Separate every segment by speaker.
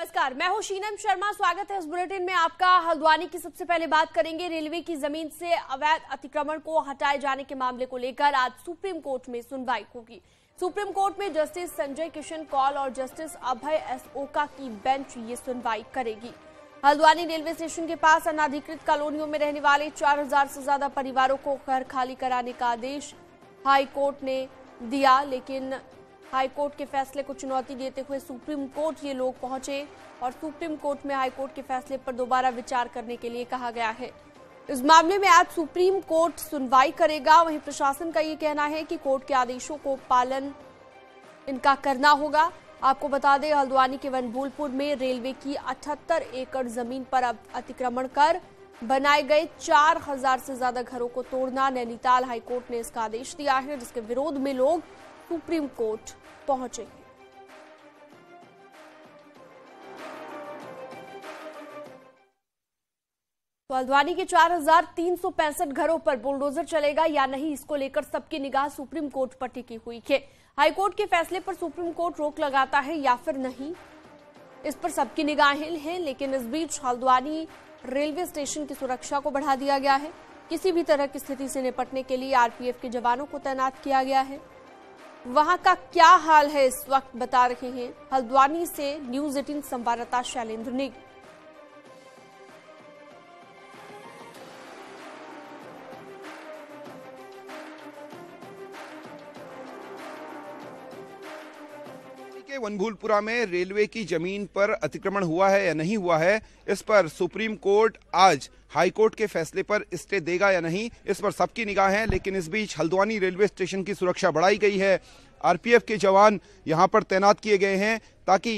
Speaker 1: नमस्कार, मैं हूं शीनम शर्मा। स्वागत है इस बुलेटिन में आपका। हल्द्वानी की सबसे पहले बात करेंगे। रेलवे की जमीन से अवैध अतिक्रमण को हटाए जाने के मामले को लेकर आज सुप्रीम कोर्ट में सुनवाई होगी। सुप्रीम कोर्ट में जस्टिस संजय किशन कौल और जस्टिस अभय एस ओका की बेंच ये सुनवाई करेगी। हल्द्वानी रेलवे स्टेशन के पास अनाधिकृत कॉलोनियों में रहने वाले 4000 से ज्यादा परिवारों को घर खाली कराने का आदेश हाईकोर्ट ने दिया, लेकिन हाईकोर्ट के फैसले को चुनौती देते हुए सुप्रीम कोर्ट ये लोग पहुंचे और सुप्रीम कोर्ट में हाईकोर्ट के फैसले पर दोबारा विचार करने के लिए कहा गया है। इस मामले में आज सुप्रीम कोर्ट सुनवाई करेगा। वहीं प्रशासन का ये कहना है कि कोर्ट के आदेशों को पालन इनका करना होगा। आपको बता दें, हल्द्वानी के वनभूलपुर में रेलवे की 78 एकड़ जमीन पर अब अतिक्रमण कर बनाए गए 4000 से ज्यादा घरों को तोड़ना नैनीताल हाईकोर्ट ने इसका आदेश दिया है, जिसके विरोध में लोग सुप्रीम कोर्ट पहुंचे। तो हल्द्वानी के 4365 घरों पर बुलडोजर चलेगा या नहीं, इसको लेकर सबकी निगाह सुप्रीम कोर्ट पर टिकी हुई है। हाईकोर्ट के फैसले पर सुप्रीम कोर्ट रोक लगाता है या फिर नहीं, इस पर सबकी निगाहें हैं। लेकिन इस बीच हल्द्वानी रेलवे स्टेशन की सुरक्षा को बढ़ा दिया गया है। किसी भी तरह की स्थिति से निपटने के लिए आरपीएफ के जवानों को तैनात किया गया है। वहां का क्या हाल है इस वक्त बता रहे हैं हल्द्वानी से न्यूज 18 संवाददाता शैलेंद्र नेगी।
Speaker 2: वनभूलपुरा में रेलवे की जमीन पर अतिक्रमण हुआ है या नहीं हुआ है, इस पर सुप्रीम कोर्ट आज हाईकोर्ट के फैसले पर स्टे देगा या नहीं, इस पर सबकी निगाह है। लेकिन इस बीच हल्द्वानी रेलवे स्टेशन की सुरक्षा बढ़ाई गई है। आरपीएफ के जवान यहां पर तैनात किए गए हैं ताकि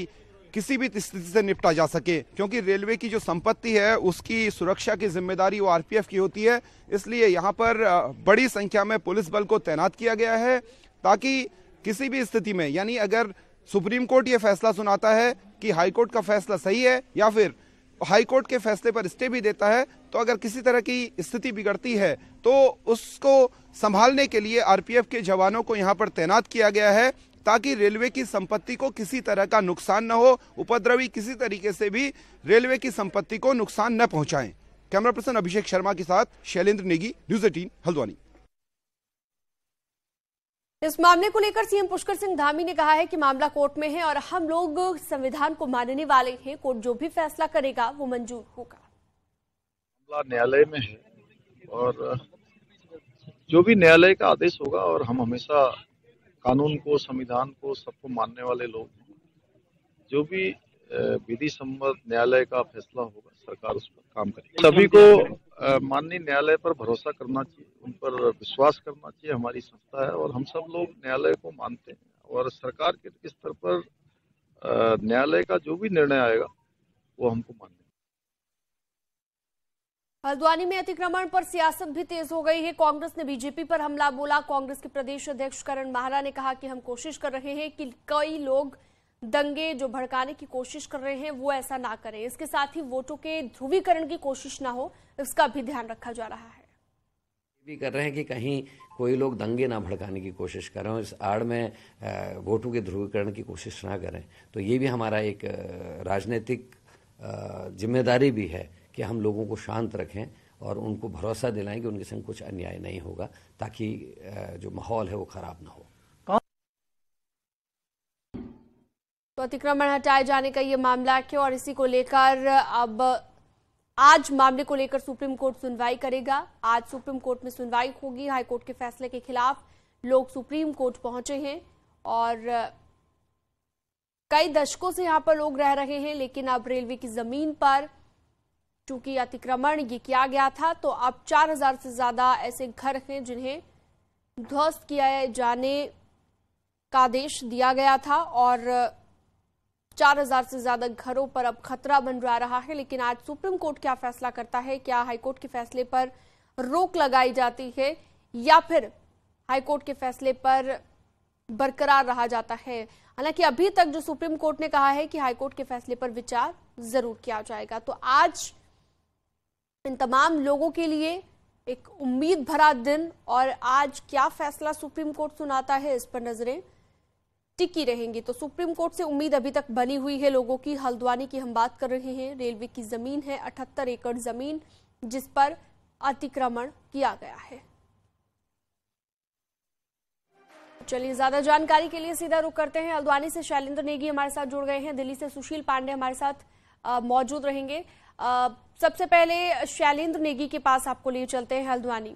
Speaker 2: किसी भी स्थिति से निपटा जा सके, क्योंकि रेलवे की जो संपत्ति है उसकी सुरक्षा की जिम्मेदारी वो आरपीएफ की होती है। इसलिए यहां पर बड़ी संख्या में पुलिस बल को तैनात किया गया है ताकि किसी भी स्थिति में, यानी अगर सुप्रीम कोर्ट ये फैसला सुनाता है कि हाईकोर्ट का फैसला सही है या फिर हाईकोर्ट के फैसले पर स्टे भी देता है, तो अगर किसी तरह की स्थिति बिगड़ती है तो उसको संभालने के लिए आरपीएफ के जवानों को यहां पर तैनात किया गया है ताकि रेलवे की संपत्ति को किसी तरह का नुकसान न हो, उपद्रवी किसी तरीके से भी रेलवे की संपत्ति को नुकसान न पहुंचाएं। कैमरा पर्सन अभिषेक शर्मा के साथ शैलेंद्र नेगी, न्यूज 18 हल्द्वानी।
Speaker 1: इस मामले को लेकर सीएम पुष्कर सिंह धामी ने कहा है कि मामला कोर्ट में है और हम लोग संविधान को मानने वाले हैं। कोर्ट जो भी फैसला करेगा वो मंजूर होगा।
Speaker 3: मामला न्यायालय में है और जो भी न्यायालय का आदेश होगा, और हम हमेशा कानून को, संविधान को, सबको मानने वाले लोग हैं। जो भी विधि सम्मत न्यायालय का फैसला होगा, सरकार उस पर काम करेगी। सभी को माननीय न्यायालय पर भरोसा करना चाहिए, उन पर विश्वास करना चाहिए। हमारी संस्था है और हम सब लोग न्यायालय को मानते हैं और सरकार के स्तर पर न्यायालय का जो भी निर्णय आएगा वो हमको मानना है।
Speaker 1: हल्द्वानी में अतिक्रमण पर सियासत भी तेज हो गई है। कांग्रेस ने बीजेपी पर हमला बोला। कांग्रेस के प्रदेश अध्यक्ष करण माहरा ने कहा कि हम कोशिश कर रहे हैं कि कई लोग दंगे जो भड़काने की कोशिश कर रहे हैं वो ऐसा ना करें। इसके साथ ही वोटों के ध्रुवीकरण की कोशिश ना हो, इसका भी ध्यान रखा जा रहा है।
Speaker 4: भी कर रहे हैं कि कहीं कोई लोग दंगे ना भड़काने की कोशिश कर रहे हो, इस आड़ में वोटों के ध्रुवीकरण की कोशिश ना करें। तो ये भी हमारा एक राजनीतिक जिम्मेदारी भी है कि हम लोगों को शांत रखें और उनको भरोसा दिलाएं कि उनके संग कुछ अन्याय नहीं होगा, ताकि जो माहौल है वो खराब ना हो।
Speaker 1: तो अतिक्रमण हटाए जाने का ये मामला है और इसी को लेकर अब आज मामले को लेकर सुप्रीम कोर्ट सुनवाई करेगा। आज सुप्रीम कोर्ट में सुनवाई होगी। हाईकोर्ट के फैसले के खिलाफ लोग सुप्रीम कोर्ट पहुंचे हैं और कई दशकों से यहां पर लोग रह रहे हैं, लेकिन अब रेलवे की जमीन पर चूंकि अतिक्रमण ये किया गया था, तो अब 4000 से ज्यादा ऐसे घर हैं जिन्हें ध्वस्त किया जाने का आदेश दिया गया था और 4000 से ज्यादा घरों पर अब खतरा मंडरा रहा है। लेकिन आज सुप्रीम कोर्ट क्या फैसला करता है, क्या हाईकोर्ट के फैसले पर रोक लगाई जाती है या फिर हाईकोर्ट के फैसले पर बरकरार रहा जाता है। हालांकि अभी तक जो सुप्रीम कोर्ट ने कहा है कि हाईकोर्ट के फैसले पर विचार जरूर किया जाएगा। तो आज इन तमाम लोगों के लिए एक उम्मीद भरा दिन, और आज क्या फैसला सुप्रीम कोर्ट सुनाता है इस पर नजरें टिकी रहेंगी। तो सुप्रीम कोर्ट से उम्मीद अभी तक बनी हुई है लोगों की। हल्द्वानी की हम बात कर रहे हैं। रेलवे की जमीन है 78 एकड़ जमीन, जिस पर अतिक्रमण किया गया है। चलिए, ज्यादा जानकारी के लिए सीधा रुख करते हैं। हल्द्वानी से शैलेंद्र नेगी हमारे साथ जुड़ गए हैं। दिल्ली से सुशील पांडे हमारे साथ मौजूद रहेंगे। सबसे पहले शैलेंद्र नेगी के पास आपको लिए चलते हैं। हल्द्वानी,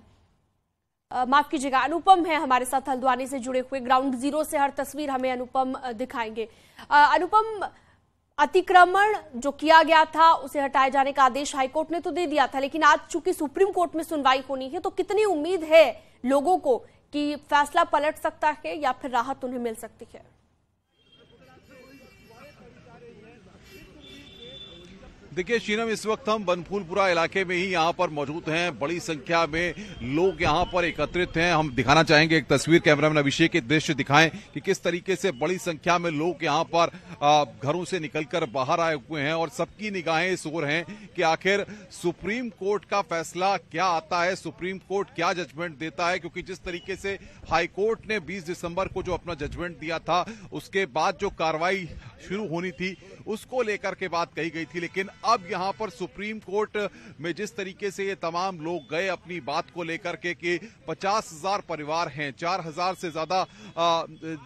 Speaker 1: माफ कीजिएगा, अनुपम है हमारे साथ हल्द्वानी से जुड़े हुए। ग्राउंड जीरो से हर तस्वीर हमें अनुपम दिखाएंगे। अनुपम, अतिक्रमण जो किया गया था उसे हटाए जाने का आदेश हाईकोर्ट ने तो दे दिया था, लेकिन आज चूंकि सुप्रीम कोर्ट में सुनवाई होनी है, तो कितनी उम्मीद है लोगों को कि फैसला पलट सकता है या फिर राहत उन्हें मिल सकती है?
Speaker 5: देखिए शीनम, इस वक्त हम बनफूलपुरा इलाके में ही यहाँ पर मौजूद हैं। बड़ी संख्या में लोग यहाँ पर एकत्रित हैं। हम दिखाना चाहेंगे एक तस्वीर, कैमरामैन अभिषेक के दृश्य दिखाएं कि किस तरीके से बड़ी संख्या में लोग यहाँ पर घरों से निकलकर बाहर आए हुए हैं और सबकी निगाहें इस ओर हैं कि आखिर सुप्रीम कोर्ट का फैसला क्या आता है, सुप्रीम कोर्ट क्या जजमेंट देता है। क्योंकि जिस तरीके से हाई कोर्ट ने 20 दिसंबर को जो अपना जजमेंट दिया था, उसके बाद जो कार्रवाई शुरू होनी थी उसको लेकर के बात कही गई थी, लेकिन अब यहां पर सुप्रीम कोर्ट में जिस तरीके से ये तमाम लोग गए अपनी बात को लेकर के कि 50,000 परिवार हैं, 4,000 से ज्यादा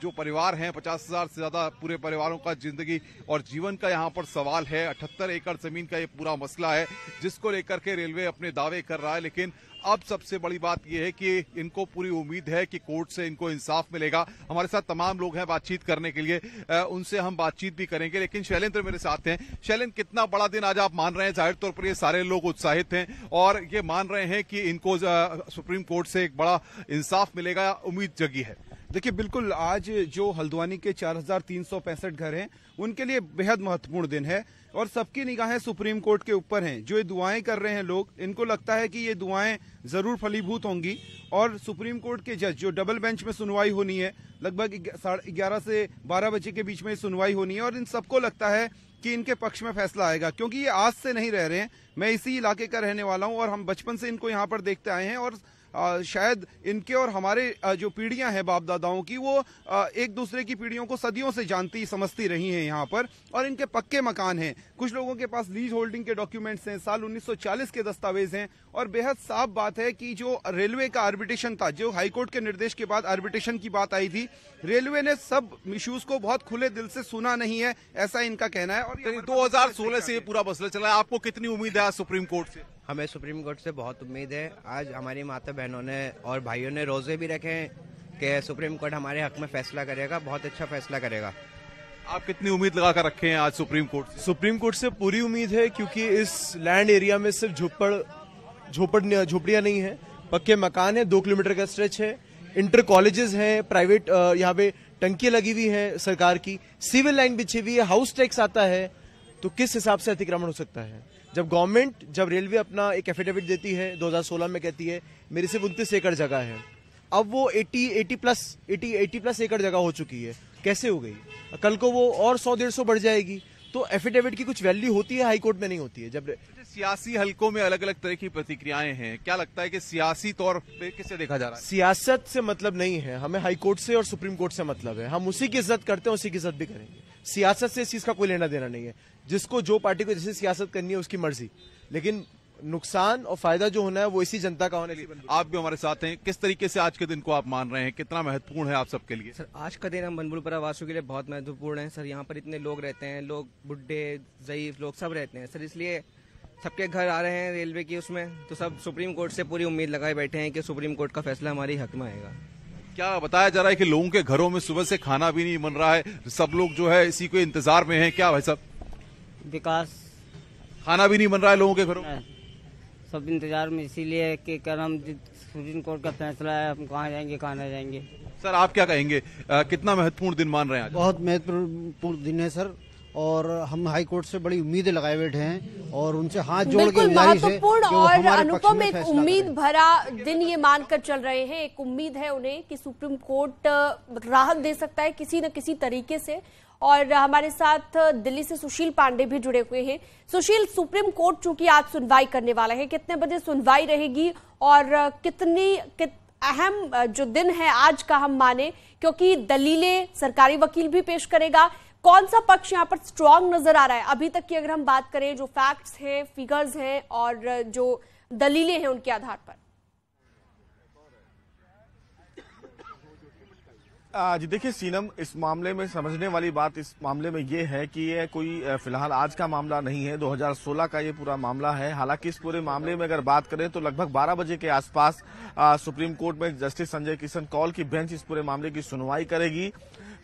Speaker 5: जो परिवार हैं, 50,000 से ज्यादा पूरे परिवारों का जिंदगी और जीवन का यहां पर सवाल है। 78 एकड़ जमीन का ये पूरा मसला है जिसको लेकर के रेलवे अपने दावे कर रहा है। लेकिन अब सबसे बड़ी बात यह है कि इनको पूरी उम्मीद है कि कोर्ट से इनको इंसाफ मिलेगा। हमारे साथ तमाम लोग हैं बातचीत करने के लिए, उनसे हम बातचीत भी करेंगे। लेकिन शैलेंद्र मेरे साथ हैं। शैलेंद्र, कितना बड़ा दिन आज आप मान रहे हैं? जाहिर तौर पर ये सारे लोग उत्साहित हैं और ये मान रहे हैं कि इनको सुप्रीम कोर्ट से एक बड़ा इंसाफ मिलेगा, उम्मीद जगी है।
Speaker 2: देखिए, बिल्कुल आज जो हल्द्वानी के 4,365 घर हैं उनके लिए बेहद महत्वपूर्ण दिन है और सबकी निगाहें सुप्रीम कोर्ट के ऊपर हैं। जो ये दुआएं कर रहे हैं लोग, इनको लगता है कि ये दुआएं जरूर फलीभूत होंगी और सुप्रीम कोर्ट के जज जो डबल बेंच में सुनवाई होनी है, लगभग 11:30 से 12 बजे के बीच में सुनवाई होनी है और इन सबको लगता है कि इनके पक्ष में फैसला आएगा। क्योंकि ये आज से नहीं रह रहे हैं, मैं इसी इलाके का रहने वाला हूं और हम बचपन से इनको यहाँ पर देखते आए हैं और शायद इनके और हमारे जो पीढ़ियां हैं बाप दादाओं की, वो एक दूसरे की पीढ़ियों को सदियों से जानती समझती रही हैं यहाँ पर। और इनके पक्के मकान हैं, कुछ लोगों के पास लीज होल्डिंग के डॉक्यूमेंट्स हैं, साल 1940 के दस्तावेज हैं और बेहद साफ बात है कि जो रेलवे का आर्बिट्रेशन था, जो हाईकोर्ट के निर्देश के बाद आर्बिट्रेशन की बात आई थी, रेलवे ने सब इश्यूज को बहुत खुले दिल से सुना नहीं है, ऐसा इनका कहना है। और
Speaker 5: 2016 से ये पूरा मसला चला है, आपको कितनी उम्मीद है सुप्रीम कोर्ट से?
Speaker 6: हमें सुप्रीम कोर्ट से बहुत उम्मीद है। आज हमारी माता बहनों ने और भाइयों ने रोजे भी रखे हैं कि सुप्रीम कोर्ट हमारे हक में फैसला करेगा, बहुत अच्छा फैसला करेगा।
Speaker 5: आप कितनी उम्मीद लगा कर रखे हैं आज सुप्रीम कोर्ट से?
Speaker 7: सुप्रीम कोर्ट से पूरी उम्मीद है, क्योंकि इस लैंड एरिया में सिर्फ झोपड़ियां नहीं है, पक्के मकान है, 2 किलोमीटर का स्ट्रेच है, इंटर कॉलेजेस हैं, प्राइवेट यहाँ पे टंकी लगी हुई है सरकार की, सिविल लाइन बिछी हुई है, हाउस टैक्स आता है। तो किस हिसाब से अतिक्रमण हो सकता है? जब रेलवे अपना एक एफिडेविट देती है 2016 में, कहती है मेरी सिर्फ 29 एकड़ जगह है, अब वो 80 प्लस एकड़ जगह हो चुकी है, कैसे हो गई? कल को वो और 100-150 बढ़ जाएगी। तो एफिडेविट की कुछ वैल्यू होती है, हाई कोर्ट में नहीं होती है। जब
Speaker 5: सियासी हलकों में अलग अलग तरह की प्रतिक्रियाएं हैं, क्या लगता है कि सियासी तौर पे किसे देखा जा रहा है?
Speaker 7: सियासत से मतलब नहीं है हमें, हाई कोर्ट से और सुप्रीम कोर्ट से मतलब है। हम उसी की इज्जत करते हैं, उसी की इज्जत भी करेंगे। सियासत से इस चीज का कोई लेना देना नहीं है। जिसको जो पार्टी को जैसे सियासत करनी है उसकी मर्जी, लेकिन नुकसान और फायदा जो होना है वो इसी जनता का होने।
Speaker 5: आप भी हमारे साथ हैं, किस तरीके से आज के दिन को आप मान रहे हैं, कितना महत्वपूर्ण है आप सबके लिए?
Speaker 6: सर, आज का दिन हम बनफूलपुरा वासियों के लिए बहुत महत्वपूर्ण है सर। यहाँ पर इतने लोग रहते हैं, लोग बुढ़े ज़ईफ लोग सब रहते हैं सर, इसलिए सबके घर आ रहे हैं रेलवे की उसमें, तो सब सुप्रीम कोर्ट से पूरी उम्मीद लगाए बैठे हैं कि सुप्रीम कोर्ट का फैसला हमारी हक में आएगा।
Speaker 5: क्या बताया जा रहा है कि लोगों के घरों में सुबह से खाना भी नहीं बन रहा है, सब लोग जो है इसी को इंतजार में है? क्या भाई साहब,
Speaker 8: विकास
Speaker 5: खाना भी नहीं बन रहा है लोगों के घरों?
Speaker 8: सब इंतजार में, इसीलिए कि क्या नाम सुप्रीम कोर्ट का फैसला है, हम कहाँ जाएंगे कहाँ नहीं जाएंगे।
Speaker 5: सर आप क्या कहेंगे, कितना महत्वपूर्ण दिन मान रहे हैं आज?
Speaker 9: बहुत महत्वपूर्ण दिन है सर, और हम हाई कोर्ट से बड़ी उम्मीदें लगाए बैठे हैं और उनसे हाथ जोड़ के
Speaker 1: महत्वपूर्ण और अनुपम एक उम्मीद भरा दिन ये मानकर चल रहे हैं। एक उम्मीद है उन्हें कि सुप्रीम कोर्ट राहत दे सकता है किसी न किसी तरीके से। और हमारे साथ दिल्ली से सुशील पांडे भी जुड़े हुए हैं। सुशील, सुप्रीम कोर्ट चूंकि आज सुनवाई करने वाला है, कितने बजे सुनवाई रहेगी और अहम जो दिन है आज का हम माने, क्योंकि दलीलें सरकारी वकील भी पेश करेगा। कौन सा पक्ष यहाँ पर स्ट्रांग नजर आ रहा है अभी तक की अगर हम बात करें, जो फैक्ट्स हैं, फिगर्स हैं और जो दलीलें हैं उनके आधार पर?
Speaker 10: जी देखिए सीनम, इस मामले में समझने वाली बात इस मामले में ये है कि ये कोई फिलहाल आज का मामला नहीं है, 2016 का ये पूरा मामला है। हालांकि इस पूरे मामले में अगर बात करें तो लगभग 12 बजे के आसपास सुप्रीम कोर्ट में जस्टिस संजय किशन कौल की बेंच इस पूरे मामले की सुनवाई करेगी।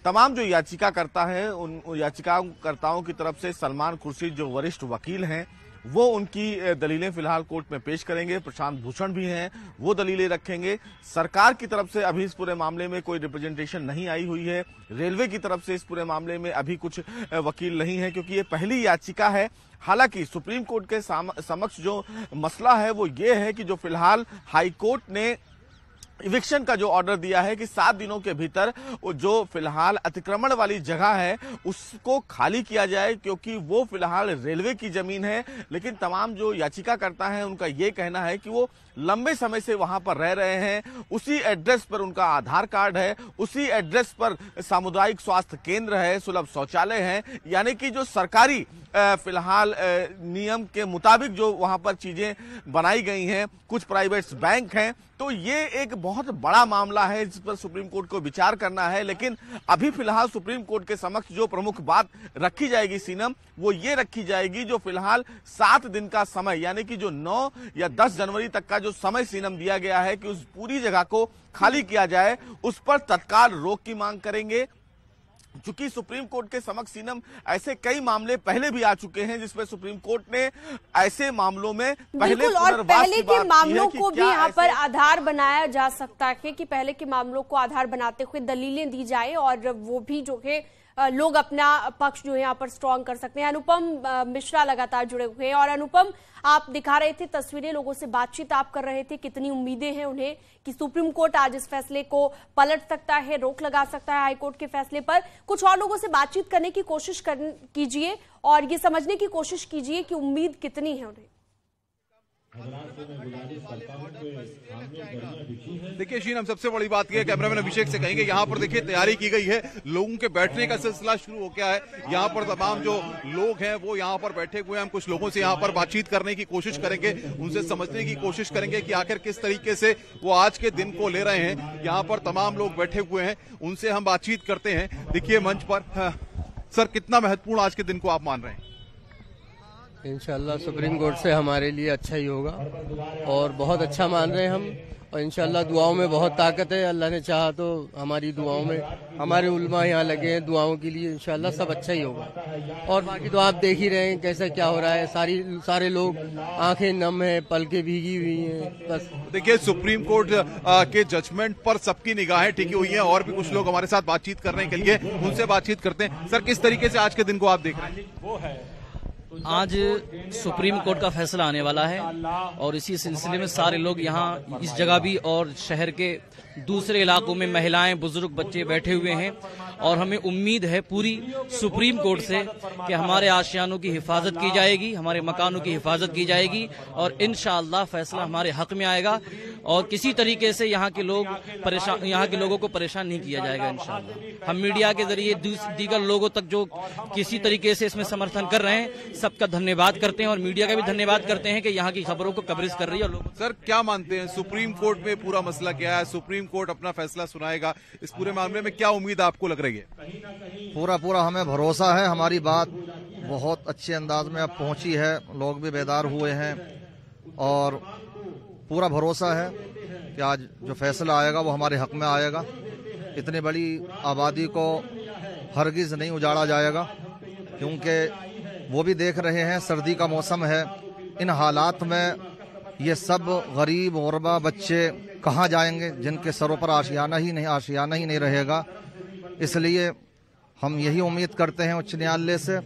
Speaker 10: तमाम जो याचिकाकर्ता है उन याचिकाकर्ताओं की तरफ से सलमान खुर्शीद जो वरिष्ठ वकील हैं वो उनकी दलीलें फिलहाल कोर्ट में पेश करेंगे। प्रशांत भूषण भी हैं, वो दलीलें रखेंगे। सरकार की तरफ से अभी इस पूरे मामले में कोई रिप्रेजेंटेशन नहीं आई हुई है। रेलवे की तरफ से इस पूरे मामले में अभी कुछ वकील नहीं है, क्योंकि ये पहली याचिका है। हालांकि सुप्रीम कोर्ट के समक्ष जो मसला है वो ये है कि जो फिलहाल हाई कोर्ट ने इविक्शन का जो ऑर्डर दिया है कि 7 दिनों के भीतर जो फिलहाल अतिक्रमण वाली जगह है उसको खाली किया जाए, क्योंकि वो फिलहाल रेलवे की जमीन है। लेकिन तमाम जो याचिकाकर्ता हैं उनका ये कहना है कि वो लंबे समय से वहां पर रह रहे हैं, उसी एड्रेस पर उनका आधार कार्ड है, उसी एड्रेस पर सामुदायिक स्वास्थ्य केंद्र है, सुलभ शौचालय है, यानी कि जो सरकारी फिलहाल नियम के मुताबिक जो वहां पर चीजें बनाई गई हैं। कुछ प्राइवेट बैंक हैं, तो ये एक बहुत बड़ा मामला है जिस पर सुप्रीम कोर्ट को विचार करना है। लेकिन अभी फिलहाल सुप्रीम कोर्ट के समक्ष जो प्रमुख बात रखी जाएगी सीनम, वो ये रखी जाएगी जो फिलहाल 7 दिन का समय, यानी कि जो 9 या 10 जनवरी तक का जो समय सीनम दिया गया है कि उस पूरी जगह को खाली किया जाए, उस पर तत्काल रोक की मांग करेंगे। चूंकि सुप्रीम कोर्ट के समक्ष सीनम ऐसे कई मामले पहले भी आ चुके हैं जिसमें सुप्रीम कोर्ट ने ऐसे मामलों में पहले
Speaker 1: के मामलों को भी यहाँ पर आधार बनाया जा सकता है कि पहले के मामलों को आधार बनाते हुए दलीलें दी जाए और वो भी जो है लोग अपना पक्ष जो है यहाँ पर स्ट्रॉन्ग कर सकते हैं। अनुपम मिश्रा लगातार जुड़े हुए हैं। और अनुपम, आप दिखा रहे थे तस्वीरें, लोगों से बातचीत आप कर रहे थे, कितनी उम्मीदें हैं उन्हें कि सुप्रीम कोर्ट आज इस फैसले को पलट सकता है, रोक लगा सकता है हाईकोर्ट के फैसले पर। कुछ और लोगों से बातचीत करने की कोशिश कीजिए और ये समझने की कोशिश कीजिए कि उम्मीद कितनी है उन्हें।
Speaker 5: देखिए शीन, हम सबसे बड़ी बात यह कैमरामैन अभिषेक से कहेंगे, यहाँ पर देखिए तैयारी की गई है, लोगों के बैठने का सिलसिला शुरू हो गया है। यहाँ पर तमाम जो लोग हैं वो यहाँ पर बैठे हुए हैं। हम कुछ लोगों से यहाँ पर बातचीत करने की कोशिश करेंगे, उनसे समझने की कोशिश करेंगे कि आखिर किस तरीके से वो आज के दिन को ले रहे हैं। यहाँ पर तमाम लोग बैठे हुए हैं, उनसे हम बातचीत करते हैं। देखिए मंच पर सर, कितना महत्वपूर्ण आज के दिन को आप मान रहे हैं?
Speaker 11: इंशाल्लाह सुप्रीम कोर्ट से हमारे लिए अच्छा ही होगा और बहुत अच्छा मान रहे हैं हम। और इंशाल्लाह दुआओं में बहुत ताकत है, अल्लाह ने चाहा तो हमारी दुआओं में, हमारे उलमा यहाँ लगे हैं दुआओं के लिए, इंशाल्लाह सब अच्छा ही होगा। और बाकी तो आप देख ही रहे हैं कैसा क्या हो रहा है, सारे लोग आंखें नम है, पलकें भीगी हुई हैं। बस
Speaker 5: देखिए सुप्रीम कोर्ट के जजमेंट पर सबकी निगाहें टिकी हुई हैं और भी कुछ लोग हमारे साथ बातचीत करने के लिए, उनसे बातचीत करते हैं। सर, किस तरीके से आज के दिन को आप देख रहे हैं? वो है
Speaker 12: आज सुप्रीम कोर्ट का फैसला आने वाला है और इसी सिलसिले में सारे लोग यहाँ इस जगह भी और शहर के दूसरे इलाकों में महिलाएं, बुजुर्ग, बच्चे बैठे हुए हैं। और हमें उम्मीद है पूरी सुप्रीम कोर्ट से कि हमारे आशियानों की हिफाजत की जाएगी, हमारे मकानों की हिफाजत की जाएगी और इंशाअल्लाह फैसला हमारे हक में आएगा और किसी तरीके से यहाँ के लोगों को परेशान नहीं किया जाएगा इंशाअल्लाह। हम मीडिया के जरिए दीगर लोगों तक जो किसी तरीके से इसमें समर्थन कर रहे हैं सबका धन्यवाद करते हैं और मीडिया का भी धन्यवाद करते हैं कि यहाँ की खबरों को कवरेज कर रही है। लोग
Speaker 5: सर क्या मानते हैं, सुप्रीम कोर्ट में पूरा मसला क्या है? सुप्रीम कोर्ट अपना फैसला सुनाएगा, इस पूरे मामले में क्या उम्मीद आपको लग रही है?
Speaker 13: पूरा हमें भरोसा है, हमारी बात बहुत अच्छे अंदाज में अब पहुंची है, लोग भी बेदार हुए हैं और पूरा भरोसा है कि आज जो फैसला आएगा वो हमारे हक में आएगा। इतनी बड़ी आबादी को हरगिज नहीं उजाड़ा जाएगा, क्योंकि वो भी देख रहे हैं सर्दी का मौसम है। इन हालात में ये सब गरीब गुरबा बच्चे कहाँ जाएंगे जिनके सरों पर आशियाना ही नहीं रहेगा। इसलिए हम यही उम्मीद करते हैं उच्च न्यायालय से।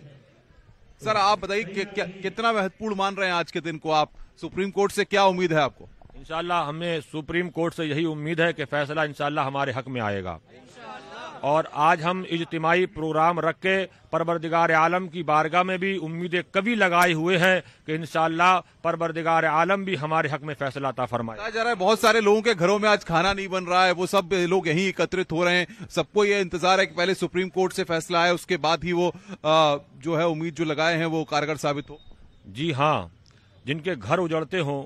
Speaker 5: सर आप बताइए कितना महत्वपूर्ण मान रहे हैं आज के दिन को आप? सुप्रीम कोर्ट से क्या उम्मीद है आपको?
Speaker 14: इंशाल्लाह हमें सुप्रीम कोर्ट से यही उम्मीद है कि फैसला इंशाल्लाह हमारे हक में आएगा और आज हम इज्तिमाई प्रोग्राम रख के परवरदिगार आलम की बारगाह में भी उम्मीदें कभी लगाए हुए हैं कि इंशाअल्लाह परवरदिगार आलम भी हमारे हक में फैसला अता फरमाए।
Speaker 5: कहा जा रहा है बहुत सारे लोगों के घरों में आज खाना नहीं बन रहा है, वो सब लोग यहीं एकत्रित हो रहे हैं। सबको ये इंतजार है कि पहले सुप्रीम कोर्ट से फैसला आए, उसके बाद ही वो जो है उम्मीद जो लगाए हैं वो कारगर साबित हो।
Speaker 14: जी हाँ, जिनके घर उजड़ते हों,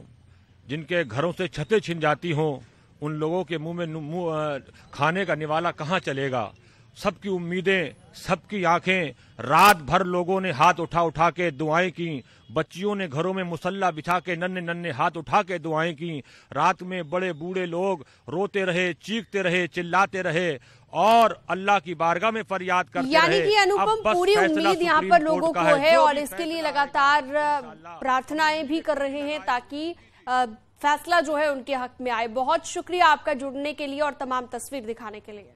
Speaker 14: जिनके घरों से छतें छिन जाती हों, उन लोगों के मुंह में खाने का निवाला कहाँ चलेगा। सबकी उम्मीदें, सबकी आंखें, रात भर लोगों ने हाथ उठा उठा के दुआएं की, बच्चियों ने घरों में मुसल्ला बिछा के नन्हे नन्हे हाथ उठा के दुआएं की। रात में बड़े बूढ़े लोग रोते रहे, चीखते रहे, चिल्लाते रहे और अल्लाह की बारगाह में फरियाद करते रहे।
Speaker 1: यानी कि अनुपम, पूरी उम्मीद यहाँ पर लोगों को है और इसके लिए लगातार प्रार्थनाएं भी कर रहे हैं ताकि फैसला जो है उनके हक में आए। बहुत शुक्रिया आपका जुड़ने के लिए और तमाम तस्वीर दिखाने के लिए।